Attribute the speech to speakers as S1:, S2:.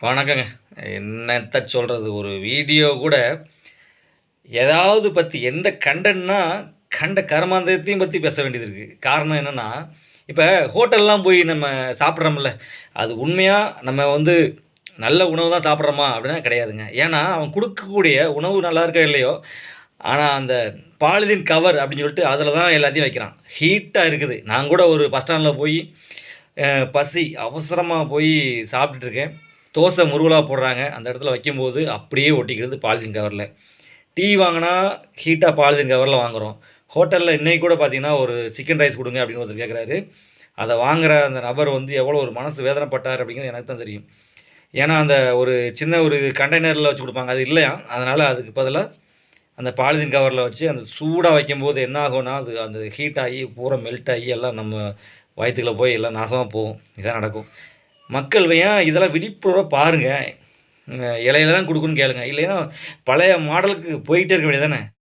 S1: வணக்கங்க. என்னத்த சொல்றது? ஒரு வீடியோ கூட ஏதாவது பத்தி எந்த கண்டென்ட்னா, கண்ட கருமாந்திரத்தையும் பத்தி பேச வேண்டியது இருக்கு. காரணம் என்னன்னா, இப்ப ஹோட்டல்லாம் போய் நம்ம சாப்பிடுறோம்ல, அது உண்மையா நம்ம நல்ல உணவு தான் சாப்பிடுறோமா? அப்படின்னா கிடையாதுங்க. ஏன்னா, அவன் குடுக்கக்கூடிய உணவு நல்லா இருக்கோ இல்லையோ, ஆனா அந்த பாலிதீன் கவர் அப்படின்னு சொல்லிட்டு அதில தான் எல்லாத்தையும் வைக்கிறான். ஹீட்டா இருக்குது. நான் கூட ஒரு பஸ் ஸ்டாண்ட்ல போயி பசி அவசரமா போய் சாப்பிட்டுட்டு இருக்கேன். தோசை முறுவலா போடுறாங்க. அந்த இடத்துல வைக்கும்போது அப்படியே ஒட்டிக்கிடுது பாலிதீன் கவர்ல. டீ வாங்குனா ஹீட்டா பாலிதீன் கவர்ல வாங்குறோம். ஹோட்டல்ல இன்னைக்கு கூட பார்த்தீங்கன்னா, ஒரு சிக்கன் ரைஸ் குடுங்க அப்படின்னு ஒருத்தர் கேட்குறாரு. அத வாங்குற அந்த நபர் எவ்வளோ ஒரு மனசு வேதனைப்பட்டார் அப்படிங்கிறது எனக்கு தான் தெரியும். ஏன்னா, அந்த ஒரு சின்ன ஒரு கண்டெய்னர்ல வச்சு குடுப்பாங்க. அது இல்லையாம். அதனால அதுக்கு பதிலா அந்த பாலிதீன் கவர்ல வச்சு அந்த சூடா வைக்கும்போது என்ன ஆகும்னா, அது அந்த ஹீட் ஆகி பூரா மெல்ட் ஆகி எல்லாம் நம்ம வயித்துக்குள்ள போய் எல்லாம் நாசமா போகும். இதான் நடக்கும். மக்கள் ஏன் இதெல்லாம் விழிப்புணர்வா பாருங்க. இலையில தான் குடுக்கணும்னு கேளுங்க. இல்லைன்னா பழைய மாடலுக்கு போயிட்டே இருக்க வேண்டியது தானே!